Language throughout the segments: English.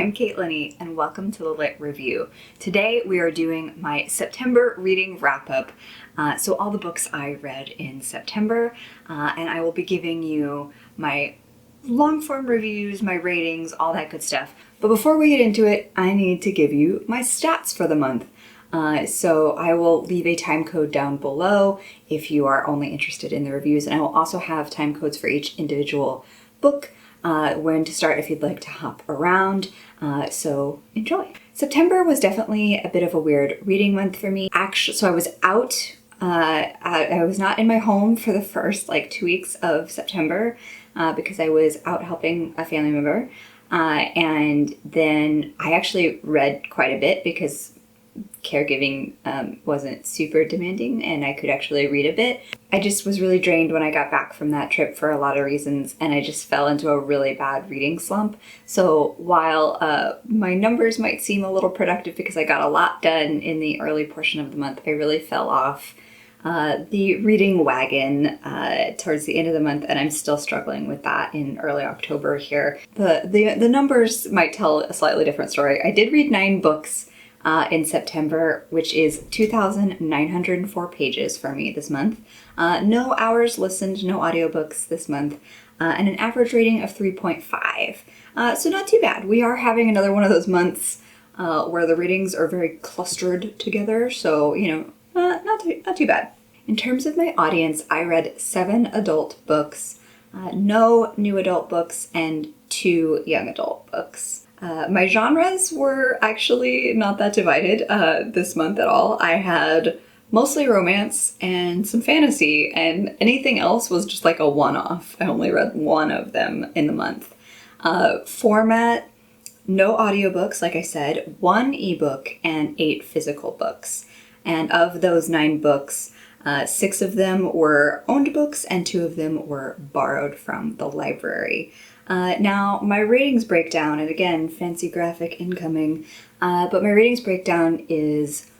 I'm Caitlin and welcome to the Lit Review. Today we are doing my September reading wrap-up, so all the books I read in September, and I will be giving you my long-form reviews, my ratings, all that good stuff. But before we get into it, I need to give you my stats for the month. So I will leave a time code down below if you are only interested in the reviews, and I will also have time codes for each individual book, when to start if you'd like to hop around, so enjoy. September was definitely a bit of a weird reading month for me. Actually, so I was out, I was not in my home for the first 2 weeks of September because I was out helping a family member, and then I actually read quite a bit because caregiving wasn't super demanding and I could actually read a bit. I just was really drained when I got back from that trip for a lot of reasons, and I just fell into a really bad reading slump. So while my numbers might seem a little productive because I got a lot done in the early portion of the month, I really fell off the reading wagon towards the end of the month, and I'm still struggling with that in early October here. The numbers might tell a slightly different story. I did read 9 books in September, which is 2,904 pages for me this month. No hours listened, no audiobooks this month, and an average rating of 3.5. So not too bad. We are having another one of those months where the ratings are very clustered together, so, not too bad. In terms of my audience, I read 7 adult books, no new adult books, and 2 young adult books. My genres were actually not that divided this month at all. I had mostly romance and some fantasy, and anything else was just like a one-off. I only read 1 of them in the month. Format, no audiobooks, like I said, 1 ebook and 8 physical books. And of those 9 books, 6 of them were owned books and 2 of them were borrowed from the library. Now, my ratings breakdown, and again, fancy graphic incoming, but my ratings breakdown is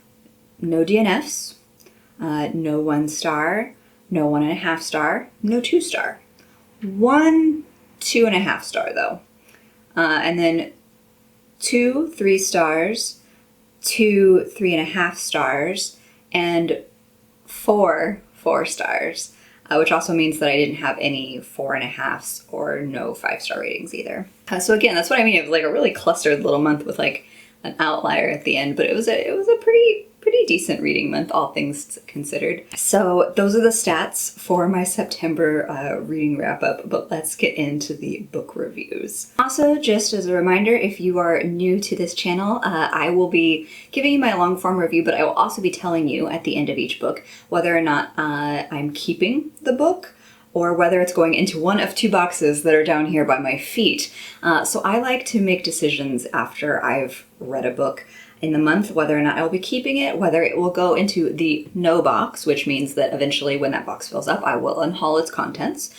no DNFs, no 1 star, no 1.5 star, no 2 star. 1 2.5 star though. And then 2 3 stars, 2 3.5 stars, and 4 4 stars. Which also means that I didn't have any 4.5s or no 5-star ratings either. So again, that's what I mean. It was like a really clustered little month with like an outlier at the end, but it was a pretty decent reading month, all things considered. So those are the stats for my September reading wrap up, but let's get into the book reviews. Also, just as a reminder, if you are new to this channel, I will be giving you my long form review, but I will also be telling you at the end of each book whether or not I'm keeping the book or whether it's going into one of 2 boxes that are down here by my feet. So I like to make decisions after I've read a book in the month, whether or not I'll be keeping it, whether it will go into the no box, which means that eventually when that box fills up, I will unhaul its contents.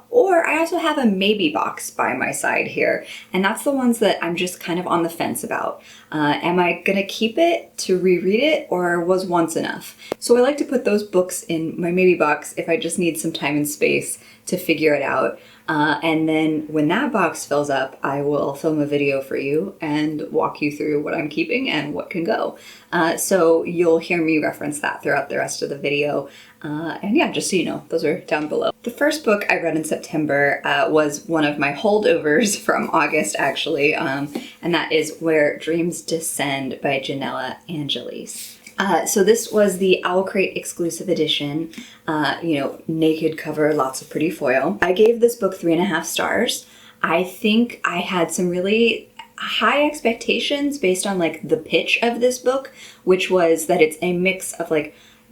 Or I also have a maybe box by my side here, and that's the ones that I'm just kind of on the fence about. Am I gonna keep it to reread it, or was once enough? So I like to put those books in my maybe box if I just need some time and space to figure it out. And then when that box fills up, I will film a video for you and walk you through what I'm keeping and what can go. So you'll hear me reference that throughout the rest of the video. And yeah, just so you know, those are down below. The first book I read in September was one of my holdovers from August, actually, and that is Where Dreams Descend by Janella Angelis. So this was the Owl Crate exclusive edition, naked cover, lots of pretty foil. I gave this book 3.5 stars. I think I had some really high expectations based on the pitch of this book, which was that it's a mix of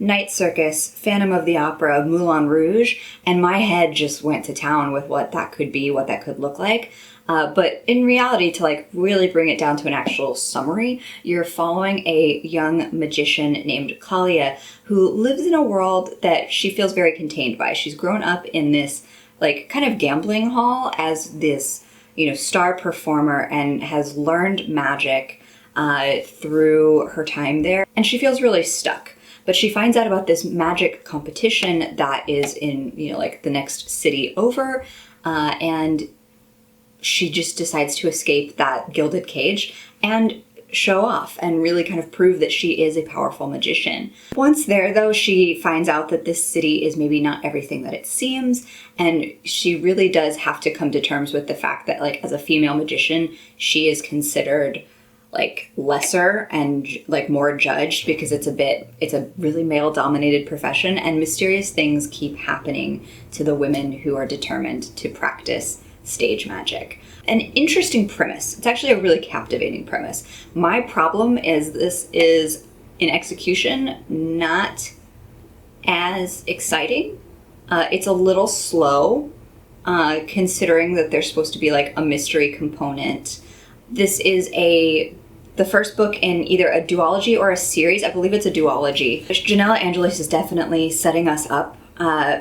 Night Circus, Phantom of the Opera, Moulin Rouge, and my head just went to town with what that could be, what that could look like. But in reality, to really bring it down to an actual summary, you're following a young magician named Kalia who lives in a world that she feels very contained by. She's grown up in this kind of gambling hall as this, star performer, and has learned magic through her time there. And she feels really stuck. But she finds out about this magic competition that is in, the next city over, and she just decides to escape that gilded cage and show off and really kind of prove that she is a powerful magician. Once there, though, she finds out that this city is maybe not everything that it seems, and she really does have to come to terms with the fact that, like, as a female magician, she is considered like lesser and like more judged because it's a really male dominated profession, and mysterious things keep happening to the women who are determined to practice stage magic. An interesting premise. It's actually a really captivating premise. My problem is this is in execution not as exciting. It's a little slow, considering that there's supposed to be like a mystery component. This is the first book in either a duology or a series. I believe it's a duology. Janella Angelis is definitely setting us up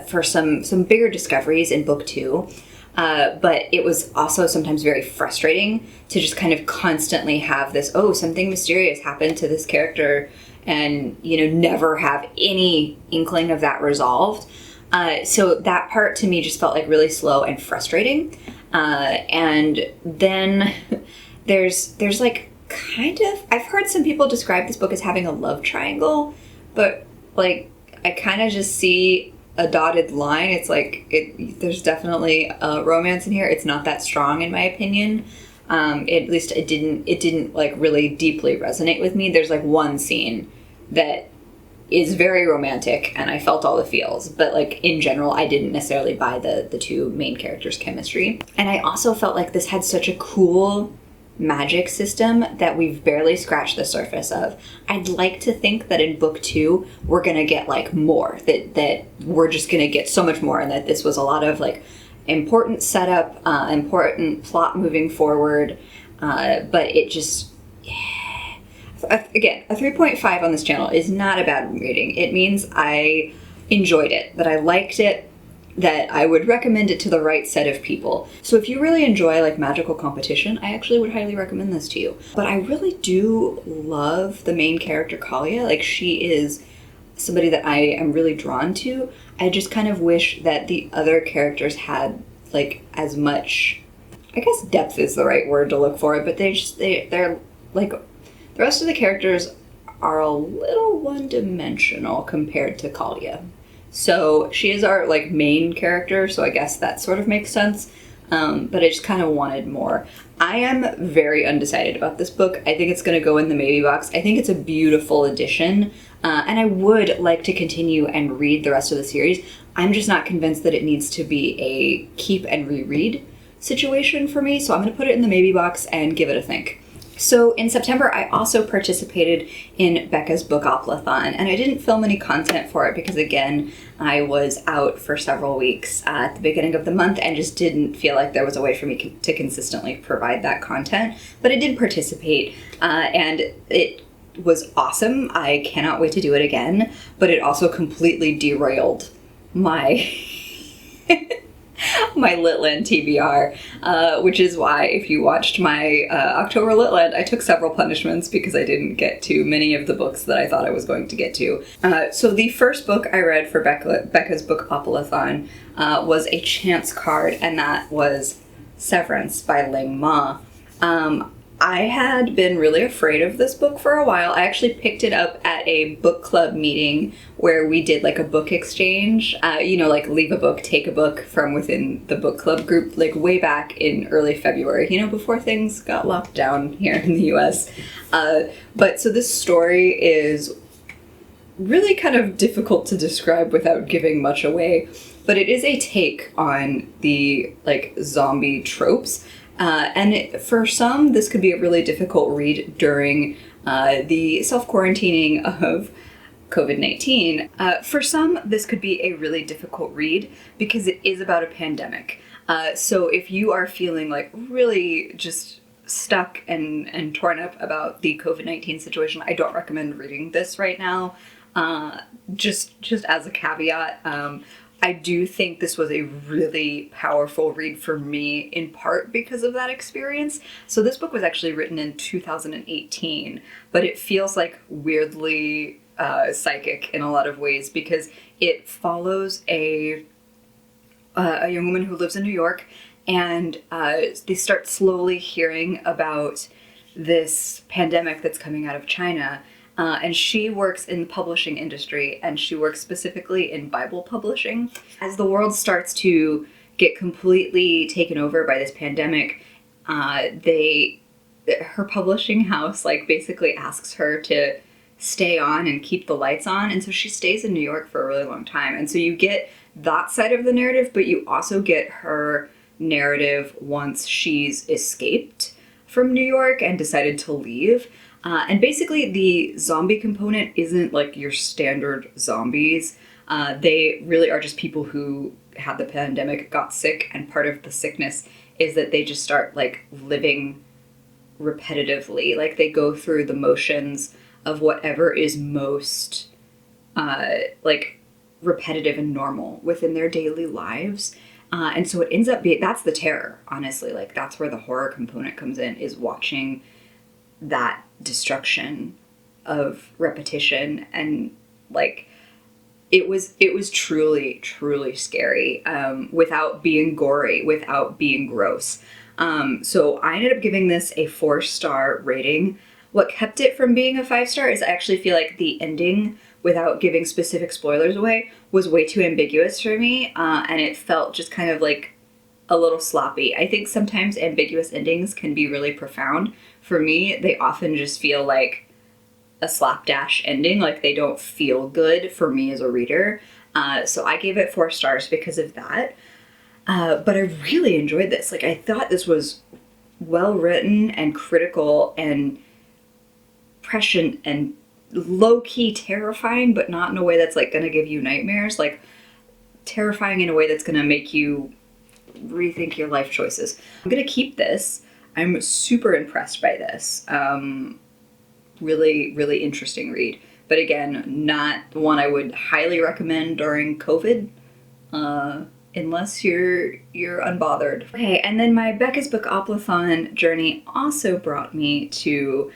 for some bigger discoveries in book 2. But it was also sometimes very frustrating to just kind of constantly have this, oh, something mysterious happened to this character, and, never have any inkling of that resolved. So that part to me just felt like really slow and frustrating. And then there's like kind of, I've heard some people describe this book as having a love triangle, but like I kind of just see a dotted line. It's like there's definitely a romance in here. It's not that strong in my opinion. At least it didn't like really deeply resonate with me. There's like one scene that is very romantic and I felt all the feels, but like in general I didn't necessarily buy the two main characters' chemistry. And I also felt like this had such a cool magic system that we've barely scratched the surface of. I'd like to think that in book 2 we're gonna get like more, that we're just gonna get so much more, and that this was a lot of like important setup, important plot moving forward, but it just, again, a 3.5 on this channel is not a bad rating. It means I enjoyed it, that I liked it, that I would recommend it to the right set of people. So if you really enjoy like magical competition, I actually would highly recommend this to you. But I really do love the main character, Kalia. Like, she is somebody that I am really drawn to. I just kind of wish that the other characters had like as much, I guess depth is the right word to look for, but they're like, the rest of the characters are a little one-dimensional compared to Kalia. So she is our like main character, so I guess that sort of makes sense. But I just kind of wanted more. I am very undecided about this book. I think it's going to go in the maybe box. I think it's a beautiful addition, and I would like to continue and read the rest of the series. I'm just not convinced that it needs to be a keep and reread situation for me, so I'm going to put it in the maybe box and give it a think. So in September, I also participated in Becca's Book-Oplathon, and I didn't film any content for it because, again, I was out for several weeks at the beginning of the month and just didn't feel like there was a way for me to consistently provide that content. But I did participate, and it was awesome. I cannot wait to do it again, but it also completely derailed my my Litland TBR, which is why if you watched my October Litland, I took several punishments because I didn't get to many of the books that I thought I was going to get to. So the first book I read for Becca's Book-Oplathon was a chance card, and that was Severance by Ling Ma. I had been really afraid of this book for a while. I actually picked it up at a book club meeting where we did like a book exchange, like leave a book, take a book from within the book club group, like way back in early February, before things got locked down here in the US. But so this story is really kind of difficult to describe without giving much away, but it is a take on the like zombie tropes. For some, this could be a really difficult read during the self-quarantining of COVID-19. For some, this could be a really difficult read because it is about a pandemic. So if you are feeling like really just stuck and torn up about the COVID-19 situation, I don't recommend reading this right now. Just as a caveat, I do think this was a really powerful read for me, in part because of that experience. So this book was actually written in 2018, but it feels like weirdly psychic in a lot of ways because it follows a young woman who lives in New York, and they start slowly hearing about this pandemic that's coming out of China. And she works in the publishing industry, and she works specifically in Bible publishing. As the world starts to get completely taken over by this pandemic, her publishing house like basically asks her to stay on and keep the lights on, and so she stays in New York for a really long time. And so you get that side of the narrative, but you also get her narrative once she's escaped from New York and decided to leave. And basically the zombie component isn't like your standard zombies. They really are just people who had the pandemic, got sick, and part of the sickness is that they just start like living repetitively. Like they go through the motions of whatever is most like repetitive and normal within their daily lives. And so it ends up being, that's the terror, honestly. Like that's where the horror component comes in, is watching that destruction of repetition. And like it was truly scary, without being gory, without being gross. So I ended up giving this a 4-star rating. What kept it from being a 5-star is I actually feel like the ending, without giving specific spoilers away, was way too ambiguous for me, and it felt just kind of like a little sloppy. I think sometimes ambiguous endings can be really profound. For me, they often just feel like a slapdash ending, like they don't feel good for me as a reader. So I gave it 4 stars because of that. But I really enjoyed this. Like I thought this was well written and critical and prescient and low-key terrifying, but not in a way that's like gonna give you nightmares. Like terrifying in a way that's gonna make you rethink your life choices. I'm gonna keep this. I'm super impressed by this. Really interesting read. But again, not one I would highly recommend during COVID, unless you're unbothered. Okay, and then my Becca's Bookathon journey also brought me to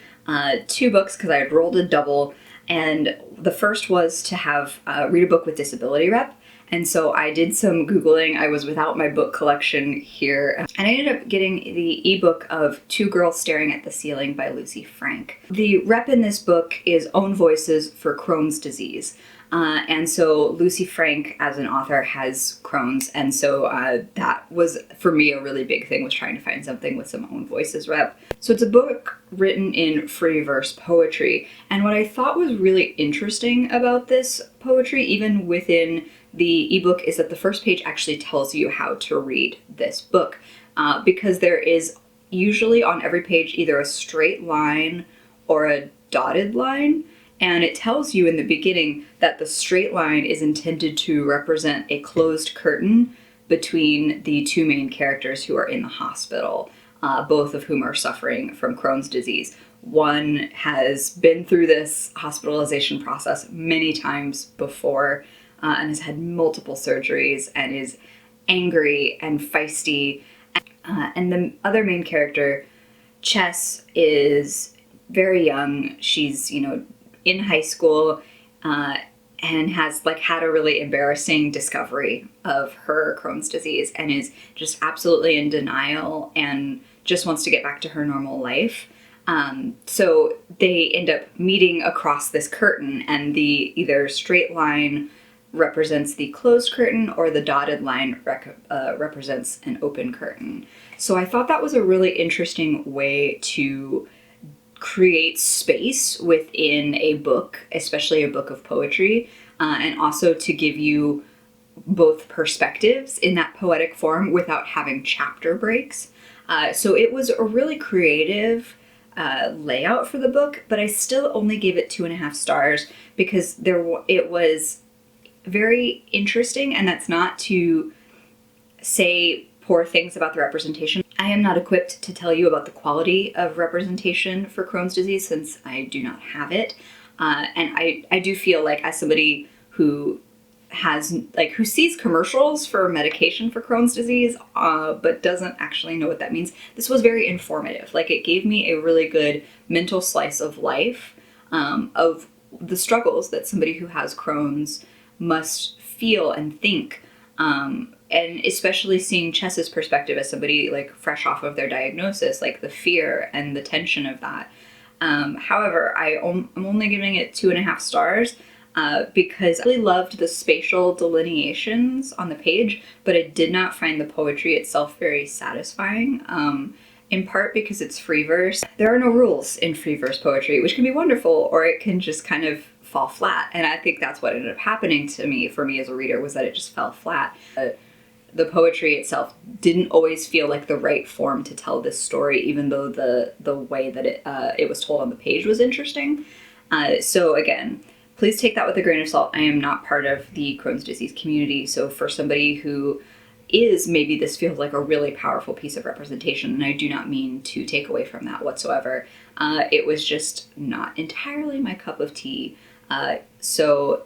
2 books, because I had rolled a double, and the first was to have read a book with disability rep. And so I did some Googling. I was without my book collection here, and I ended up getting the ebook of Two Girls Staring at the Ceiling by Lucy Frank. The rep in this book is Own Voices for Crohn's Disease. And so Lucy Frank, as an author, has Crohn's, and so that was, for me, a really big thing, was trying to find something with some Own Voices rep. So it's a book written in free verse poetry, and what I thought was really interesting about this poetry, even within the ebook, is that the first page actually tells you how to read this book, because there is usually on every page either a straight line or a dotted line. And it tells you in the beginning that the straight line is intended to represent a closed curtain between the 2 main characters who are in the hospital, both of whom are suffering from Crohn's disease. One has been through this hospitalization process many times before, and has had multiple surgeries and is angry and feisty. And the other main character, Chess, is very young. She's, in high school, and has like had a really embarrassing discovery of her Crohn's disease and is just absolutely in denial and just wants to get back to her normal life. So they end up meeting across this curtain, and the either straight line represents the closed curtain or the dotted line represents an open curtain. So I thought that was a really interesting way to create space within a book, especially a book of poetry, and also to give you both perspectives in that poetic form without having chapter breaks. So it was a really creative layout for the book, but I still only gave it 2.5 stars because it was very interesting, and that's not to say poor things about the representation. I am not equipped to tell you about the quality of representation for Crohn's disease since I do not have it. And I do feel like, as somebody who who sees commercials for medication for Crohn's disease, but doesn't actually know what that means, this was very informative. Like, it gave me a really good mental slice of life, of the struggles that somebody who has Crohn's must feel and think. and especially seeing Chess's perspective as somebody like fresh off of their diagnosis, like the fear and the tension of that. However, I'm only giving it 2.5 stars because I really loved the spatial delineations on the page, but I did not find the poetry itself very satisfying. In part because it's free verse. There are no rules in free verse poetry, which can be wonderful, or it can just kind of fall flat. And I think that's what ended up happening to me, for me as a reader, was that it just fell flat. The poetry itself didn't always feel like the right form to tell this story, even though the way that it was told on the page was interesting. So again, please take that with a grain of salt. I am not part of the Crohn's disease community, so for somebody who is, maybe this feels like a really powerful piece of representation, and I do not mean to take away from that whatsoever. It was just not entirely my cup of tea. So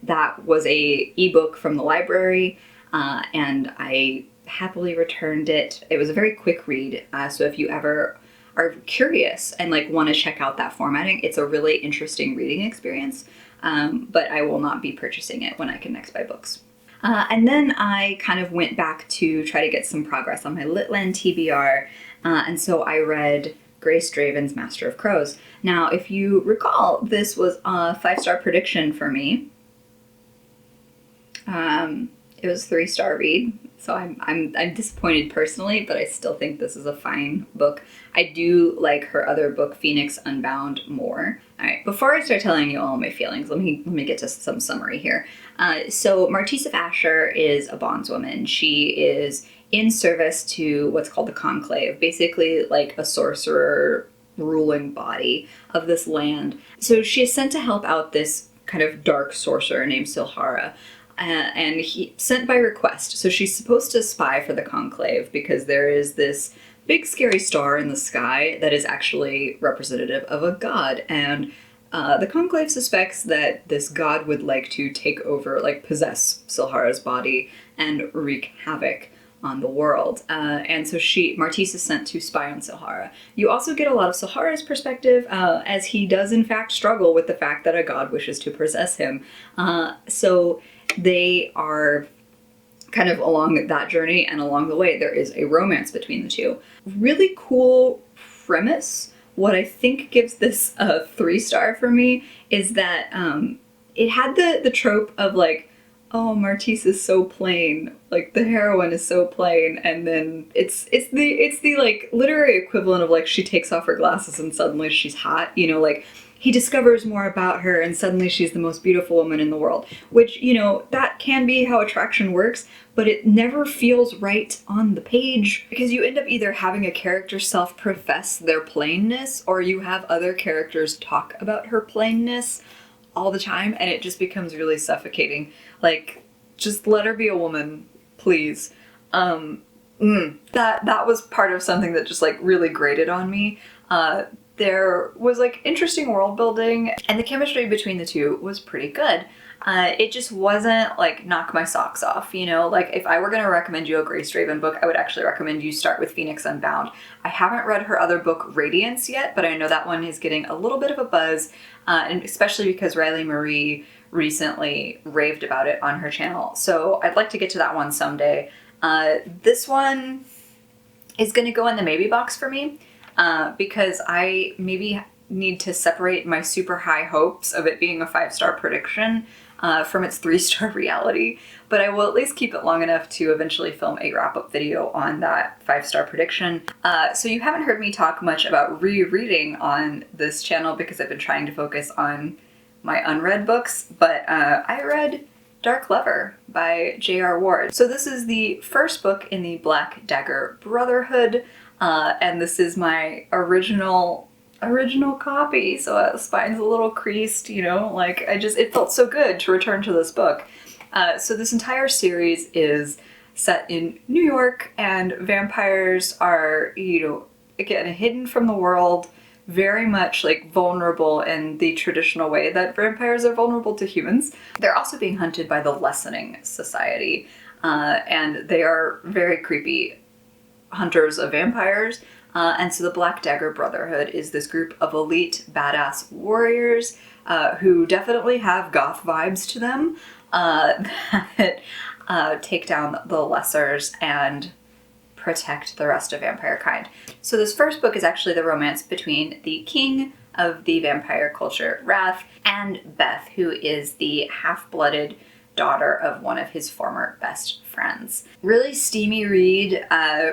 that was a ebook from the library, and I happily returned it. It was a very quick read, so if you ever are curious and like want to check out that formatting, it's a really interesting reading experience, but I will not be purchasing it when I can next buy books. And then I kind of went back to try to get some progress on my Litland TBR, and so I read Grace Draven's Master of Crows. Now, if you recall, this was a 5-star prediction for me. It was a 3-star read, so I'm disappointed personally, but I still think this is a fine book. I do like her other book, Phoenix Unbound, more. All right, before I start telling you all my feelings, let me get to some summary here. So Martise of Asher is a bondswoman. She is in service to what's called the Conclave, basically like a sorcerer ruling body of this land. So she is sent to help out this kind of dark sorcerer named Silhara. And he sent by request. So she's supposed to spy for the Conclave because there is this big scary star in the sky that is actually representative of a god. And the Conclave suspects that this god would like to take over, like possess Silhara's body and wreak havoc on the world. And so Martise is sent to spy on Silhara. You also get a lot of Silhara's perspective, as he does in fact struggle with the fact that a god wishes to possess him. So they are kind of along that journey, and along the way there is a romance between the two. Really cool premise. What I think gives this a 3-star for me is that it had the trope of like, oh, Martise is so plain, like the heroine is so plain, and then it's the like literary equivalent of like she takes off her glasses and suddenly she's hot, you know, like he discovers more about her and suddenly she's the most beautiful woman in the world, which, you know, that can be how attraction works, but it never feels right on the page because you end up either having a character self-profess their plainness or you have other characters talk about her plainness all the time, and it just becomes really suffocating. Like, just let her be a woman, please. That was part of something that just like really grated on me. There was like interesting world building, and the chemistry between the two was pretty good. It just wasn't like knock my socks off, you know? Like if I were going to recommend you a Grace Draven book, I would actually recommend you start with Phoenix Unbound. I haven't read her other book, Radiance, yet, but I know that one is getting a little bit of a buzz, and especially because Riley Marie recently raved about it on her channel. So I'd like to get to that one someday. This one is going to go in the maybe box for me, because I maybe need to separate my super high hopes of it being a 5-star prediction from its 3-star reality, but I will at least keep it long enough to eventually film a wrap-up video on that 5-star prediction. So you haven't heard me talk much about rereading on this channel because I've been trying to focus on my unread books, but I read Dark Lover by J.R. Ward. So this is the first book in the Black Dagger Brotherhood, and this is my original copy, so the spine's a little creased, you know, like it felt so good to return to this book. So this entire series is set in New York, and vampires are, you know, again, hidden from the world, very much like vulnerable in the traditional way that vampires are vulnerable to humans. They're also being hunted by the Lessening Society, and they are very creepy hunters of vampires. And so the Black Dagger Brotherhood is this group of elite badass warriors who definitely have goth vibes to them, that take down the lessers and protect the rest of vampire kind. So this first book is actually the romance between the king of the vampire culture, Wrath, and Beth, who is the half-blooded daughter of one of his former best friends. Really steamy read,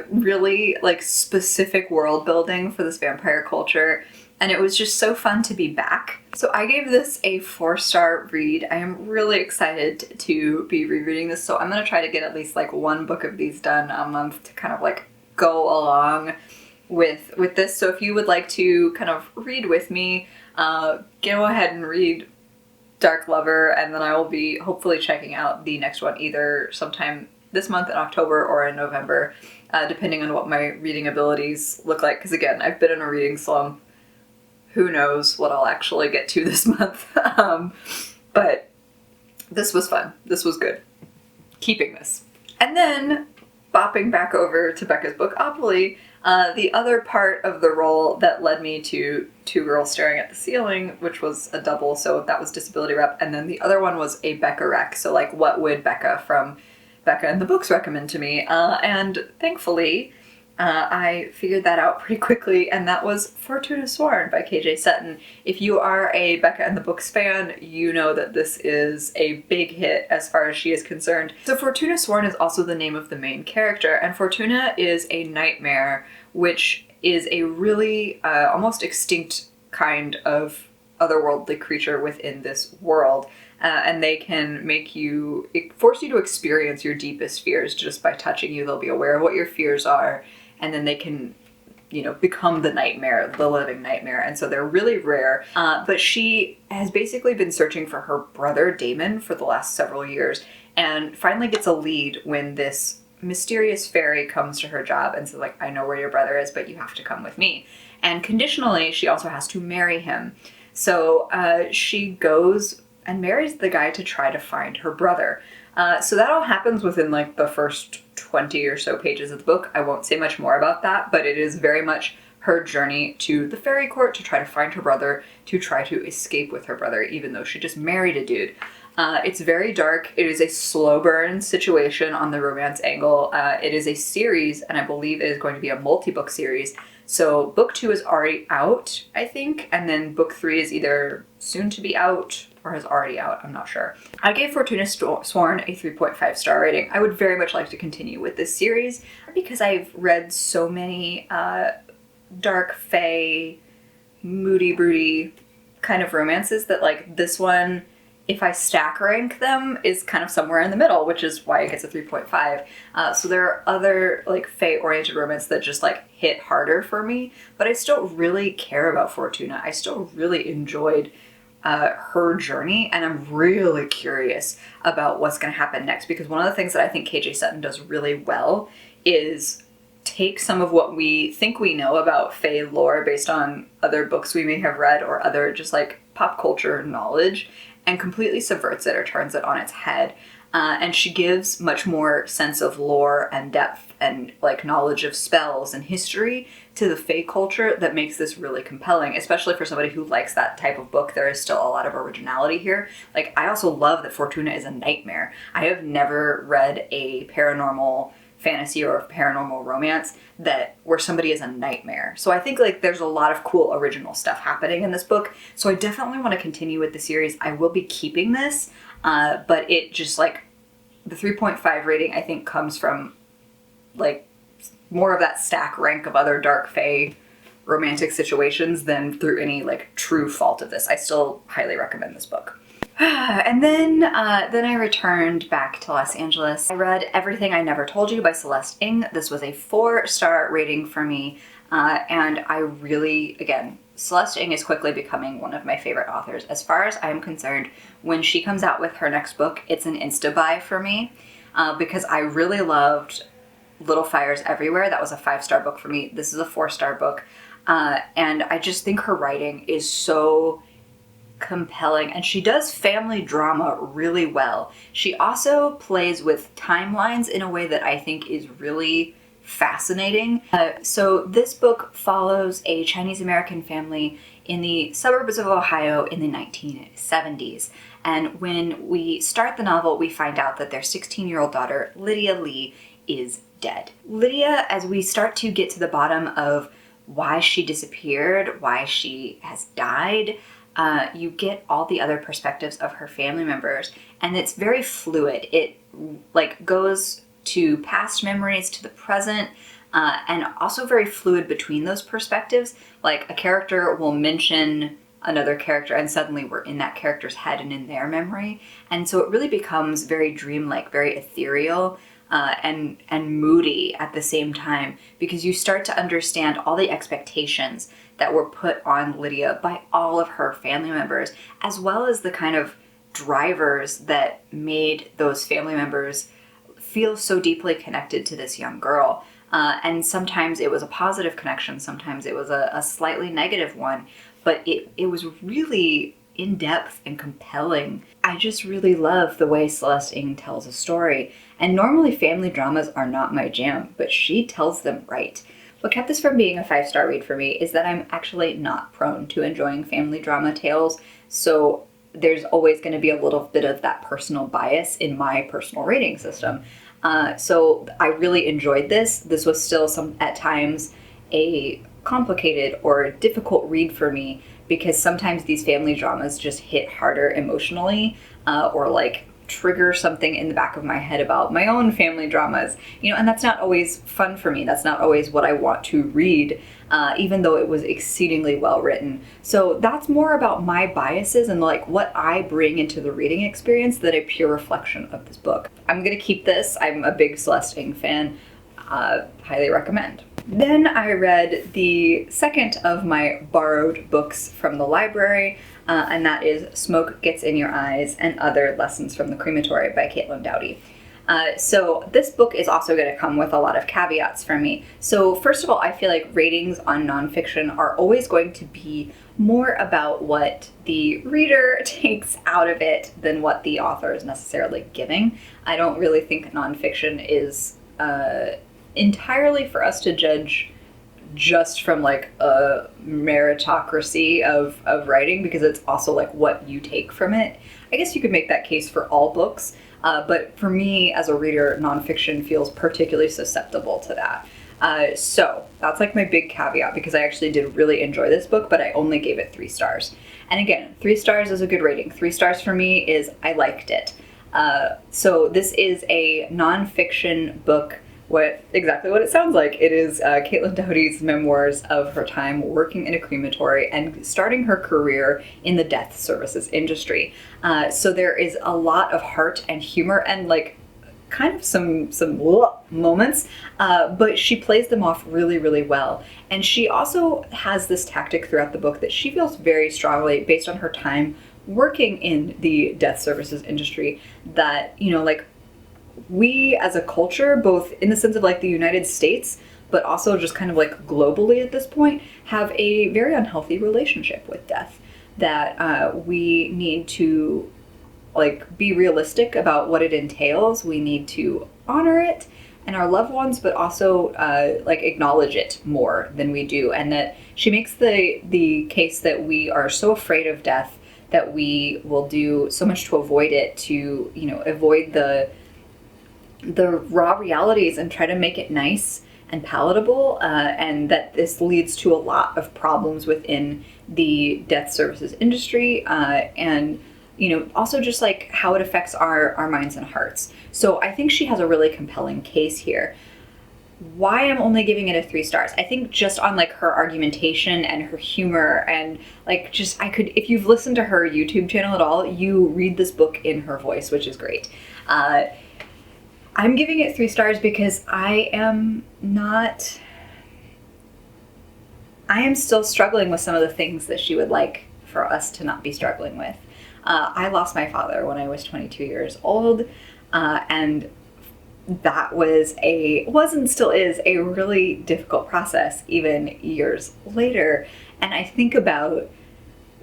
really like specific world building for this vampire culture, and it was just so fun to be back. So I gave this a 4-star read. I am really excited to be rereading this, so I'm gonna try to get at least like one book of these done a month to kind of like go along with this. So if you would like to kind of read with me, go ahead and read Dark Lover, and then I will be hopefully checking out the next one either sometime this month in October or in November, depending on what my reading abilities look like, because again, I've been in a reading slump. Who knows what I'll actually get to this month. But this was fun. This was good. Keeping this. And then bopping back over to Becca's book, Opoly, the other part of the role that led me to Two Girls Staring at the Ceiling, which was a double, so that was disability rep, and then the other one was a Becca rec, so like what would Becca from Becca and the Books recommend to me? And thankfully, I figured that out pretty quickly, and that was Fortuna Sworn by KJ Sutton. If you are a Becca and the Books fan, you know that this is a big hit as far as she is concerned. So Fortuna Sworn is also the name of the main character, and Fortuna is a nightmare, which is a really almost extinct kind of otherworldly creature within this world. And they can force you to experience your deepest fears just by touching you. They'll be aware of what your fears are, and then they can, become the nightmare, the living nightmare. And so they're really rare. But she has basically been searching for her brother, Damon, for the last several years, and finally gets a lead when this mysterious fairy comes to her job and says, like, I know where your brother is, but you have to come with me. And conditionally, she also has to marry him. So she goes and marries the guy to try to find her brother. So that all happens within like the first 20 or so pages of the book. I won't say much more about that, but it is very much her journey to the fairy court to try to find her brother, to try to escape with her brother, even though she just married a dude. It's very dark. It is a slow burn situation on the romance angle. It is a series, and I believe it is going to be a multi-book series. So book 2 is already out, I think, and then book 3 is either soon to be out or is already out. I'm not sure. I gave Fortuna Sworn a 3.5 star rating. I would very much like to continue with this series because I've read so many dark, fae, moody, broody kind of romances that like this one, if I stack rank them, is kind of somewhere in the middle, which is why it gets a 3.5. So there are other like fae-oriented romance that just like hit harder for me, but I still really care about Fortuna. I still really enjoyed her journey, and I'm really curious about what's going to happen next, because one of the things that I think KJ Sutton does really well is take some of what we think we know about fae lore based on other books we may have read or other just like pop culture knowledge, and completely subverts it or turns it on its head. And she gives much more sense of lore and depth and like knowledge of spells and history to the fae culture that makes this really compelling, especially for somebody who likes that type of book. There is still a lot of originality here. Like, I also love that Fortuna is a nightmare. I have never read a paranormal fantasy or a paranormal romance where somebody is a nightmare. So I think like there's a lot of cool original stuff happening in this book. So I definitely want to continue with the series. I will be keeping this, but it just like the 3.5 rating I think comes from like more of that stack rank of other dark fae romantic situations than through any like true fault of this. I still highly recommend this book. And then I returned back to Los Angeles. I read Everything I Never Told You by Celeste Ng. This was a 4-star rating for me, and I really, again, Celeste Ng is quickly becoming one of my favorite authors. As far as I'm concerned, when she comes out with her next book, it's an insta-buy for me, because I really loved Little Fires Everywhere. That was a 5-star book for me. This is a 4-star book, and I just think her writing is so compelling, and she does family drama really well. She also plays with timelines in a way that I think is really fascinating. So this book follows a Chinese American family in the suburbs of Ohio in the 1970s, And when we start the novel, we find out that their 16-year-old daughter, Lydia Lee, is dead. Lydia, as we start to get to the bottom of why she disappeared, why she has died, you get all the other perspectives of her family members, and it's very fluid. It like goes to past memories, to the present, and also very fluid between those perspectives. Like a character will mention another character and suddenly we're in that character's head and in their memory. And so it really becomes very dreamlike, very ethereal, and moody at the same time, because you start to understand all the expectations that were put on Lydia by all of her family members, as well as the kind of drivers that made those family members feel so deeply connected to this young girl. And sometimes it was a positive connection, sometimes it was a slightly negative one, but it was really in-depth and compelling. I just really love the way Celeste Ng tells a story. And normally family dramas are not my jam, but she tells them right. What kept this from being a 5-star read for me is that I'm actually not prone to enjoying family drama tales, so there's always going to be a little bit of that personal bias in my personal rating system. So I really enjoyed this. This was still at times a complicated or difficult read for me, because sometimes these family dramas just hit harder emotionally, or like trigger something in the back of my head about my own family dramas, and that's not always fun for me. That's not always what I want to read, even though it was exceedingly well written. So that's more about my biases and like what I bring into the reading experience than a pure reflection of this book. I'm gonna keep this. I'm a big Celeste Ng fan. Highly recommend. Then I read the second of my borrowed books from the library, and that is Smoke Gets in Your Eyes and Other Lessons from the Crematory by Caitlin Doughty. So this book is also going to come with a lot of caveats from me. So first of all, I feel like ratings on nonfiction are always going to be more about what the reader takes out of it than what the author is necessarily giving. I don't really think nonfiction is entirely for us to judge just from like a meritocracy of writing, because it's also like what you take from it. I guess you could make that case for all books, but for me as a reader, nonfiction feels particularly susceptible to that. So that's like my big caveat, because I actually did really enjoy this book, but I only gave it 3 stars. And again, 3 stars is a good rating. 3 stars for me is I liked it. So this is a nonfiction book, exactly what it sounds like. It is Caitlin Doughty's memoirs of her time working in a crematory and starting her career in the death services industry. So there is a lot of heart and humor and like kind of some moments, but she plays them off really, really well. And she also has this tactic throughout the book that she feels very strongly, based on her time working in the death services industry, that, like, we as a culture, both in the sense of like the United States, but also just kind of like globally at this point, have a very unhealthy relationship with death, that we need to like be realistic about what it entails. We need to honor it and our loved ones, but also like acknowledge it more than we do. And that she makes the case that we are so afraid of death that we will do so much to avoid it, to, avoid the raw realities and try to make it nice and palatable, and that this leads to a lot of problems within the death services industry, and also just like how it affects our minds and hearts. So I think she has a really compelling case here. Why I'm only giving it a 3 stars, I think just on like her argumentation and her humor, and like just if you've listened to her YouTube channel at all, you read this book in her voice, which is great. I'm giving it 3 stars because I am still struggling with some of the things that she would like for us to not be struggling with. I lost my father when I was 22 years old, and that was and still is a really difficult process even years later. And I think about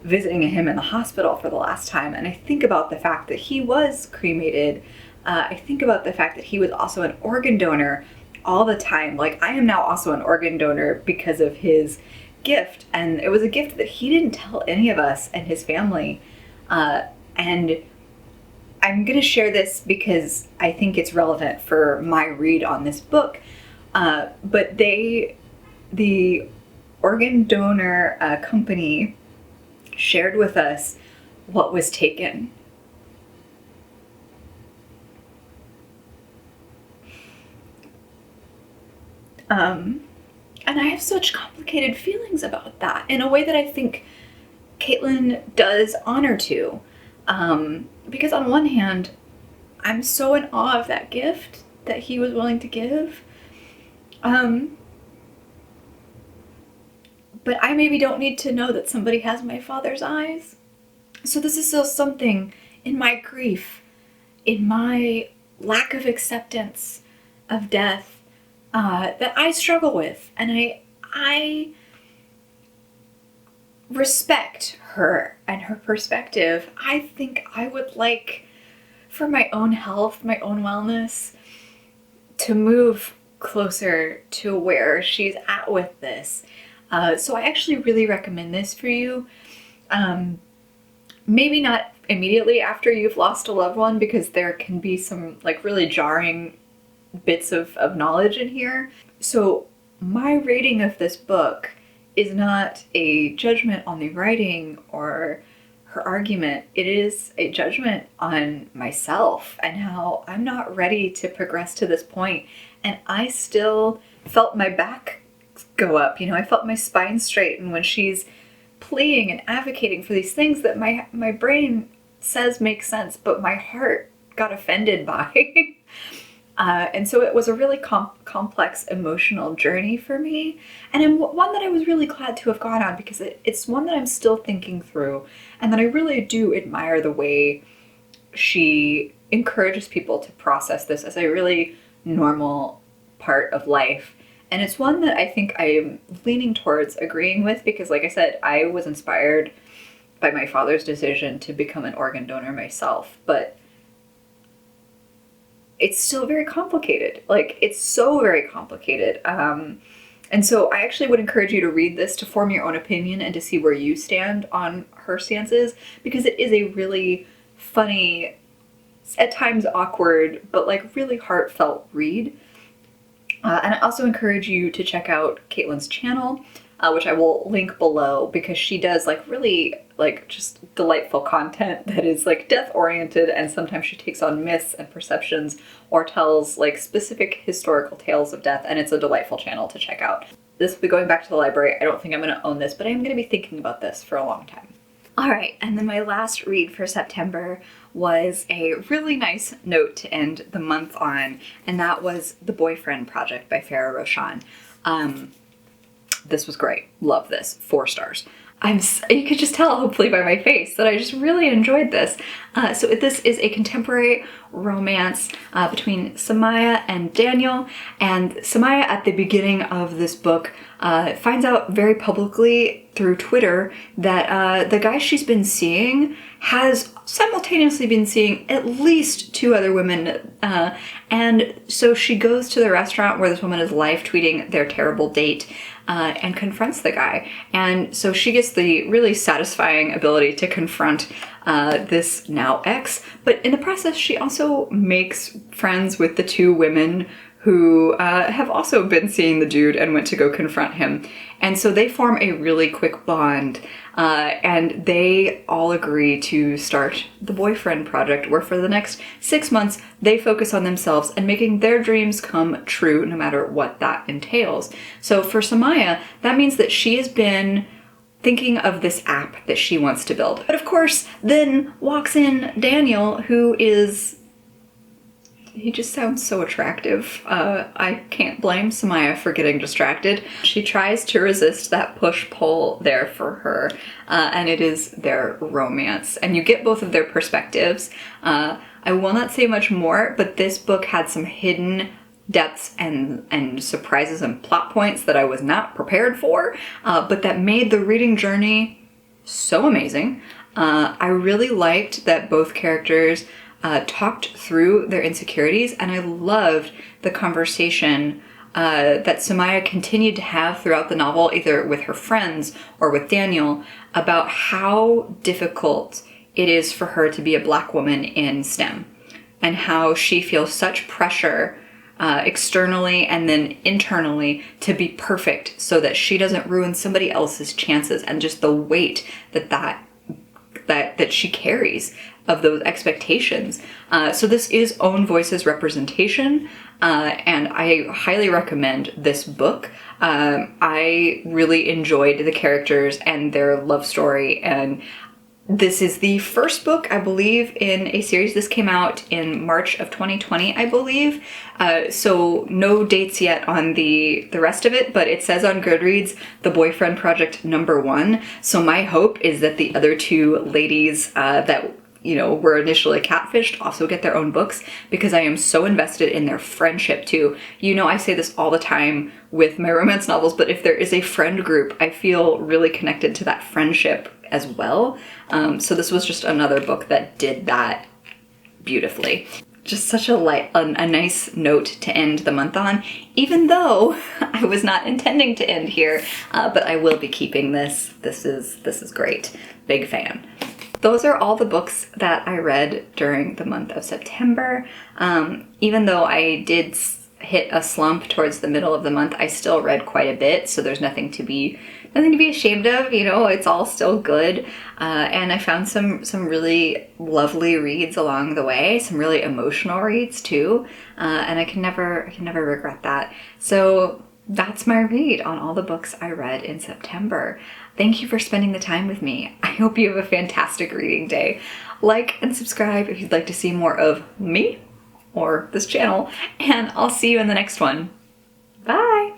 visiting him in the hospital for the last time, and I think about the fact that he was cremated. I think about the fact that he was also an organ donor all the time. Like, I am now also an organ donor because of his gift, and it was a gift that he didn't tell any of us and his family And I'm going to share this because I think it's relevant for my read on this book. But the organ donor company shared with us what was taken. And I have such complicated feelings about that in a way that I think Caitlin does honor to. Because on one hand, I'm so in awe of that gift that he was willing to give. But I maybe don't need to know that somebody has my father's eyes. So this is still something in my grief, in my lack of acceptance of death, that I struggle with. And I respect her and her perspective. I think I would like, for my own health, my own wellness, to move closer to where she's at with this. So I actually really recommend this for you. Maybe not immediately after you've lost a loved one, because there can be some like really jarring bits of knowledge in here. So my rating of this book is not a judgment on the writing or her argument. It is a judgment on myself and how I'm not ready to progress to this point. And I still felt my back go up, I felt my spine straighten when she's pleading and advocating for these things that my brain says make sense, but my heart got offended by. And so it was a really complex emotional journey for me, and one that I was really glad to have gone on, because it's one that I'm still thinking through, and that I really do admire the way she encourages people to process this as a really normal part of life. And it's one that I think I'm leaning towards agreeing with, because like I said, I was inspired by my father's decision to become an organ donor myself, but it's still very complicated. Like, it's so very complicated. And so I actually would encourage you to read this to form your own opinion and to see where you stand on her stances, because it is a really funny, at times awkward, but like really heartfelt read. And I also encourage you to check out Caitlin's channel, which I will link below, because she does like really like just delightful content that is like death oriented, and sometimes she takes on myths and perceptions or tells like specific historical tales of death, and it's a delightful channel to check out. This will be going back to the library. I don't think I'm going to own this, but I'm going to be thinking about this for a long time. All right, and then my last read for September was a really nice note to end the month on, and that was The Boyfriend Project by Farrah Rochon. This was great. Love this. 4 stars. You could just tell, hopefully, by my face that I just really enjoyed this. So this is a contemporary romance between Samaya and Daniel. And Samaya, at the beginning of this book, finds out very publicly through Twitter that the guy she's been seeing has simultaneously been seeing at least 2 other women. And so she goes to the restaurant where this woman is live tweeting their terrible date and confronts the guy. And so she gets the really satisfying ability to confront this now ex, but in the process she also makes friends with the 2 women who have also been seeing the dude and went to go confront him. And so they form a really quick bond, and they all agree to start the Boyfriend Project, where for the next 6 months they focus on themselves and making their dreams come true, no matter what that entails. So for Samaya, that means that she has been thinking of this app that she wants to build. But of course, then walks in Daniel, who is... he just sounds so attractive. I can't blame Samaya for getting distracted. She tries to resist that push-pull there for her, and it is their romance. And you get both of their perspectives. I will not say much more, but this book had some hidden depths and surprises and plot points that I was not prepared for, but that made the reading journey so amazing. I really liked that both characters talked through their insecurities, and I loved the conversation that Samaya continued to have throughout the novel, either with her friends or with Daniel, about how difficult it is for her to be a Black woman in STEM, and how she feels such pressure externally and then internally to be perfect so that she doesn't ruin somebody else's chances, and just the weight that she carries of those expectations. So this is Own Voices representation, and I highly recommend this book. I really enjoyed the characters and their love story, and this is the first book, I believe, in a series. This came out in March of 2020, I believe. So no dates yet on the rest of it, but it says on Goodreads, The Boyfriend Project #1. So my hope is that the other two ladies that were initially catfished also get their own books, because I am so invested in their friendship too. I say this all the time with my romance novels, but if there is a friend group, I feel really connected to that friendship as well. So this was just another book that did that beautifully. Just such a nice note to end the month on, even though I was not intending to end here, but I will be keeping this. This is great. Big fan. Those are all the books that I read during the month of September. Even though I did hit a slump towards the middle of the month, I still read quite a bit, so there's nothing to be ashamed of. It's all still good. And I found some really lovely reads along the way, some really emotional reads too. And I can never regret that. So that's my read on all the books I read in September. Thank you for spending the time with me. I hope you have a fantastic reading day. Like and subscribe if you'd like to see more of me or this channel, and I'll see you in the next one. Bye!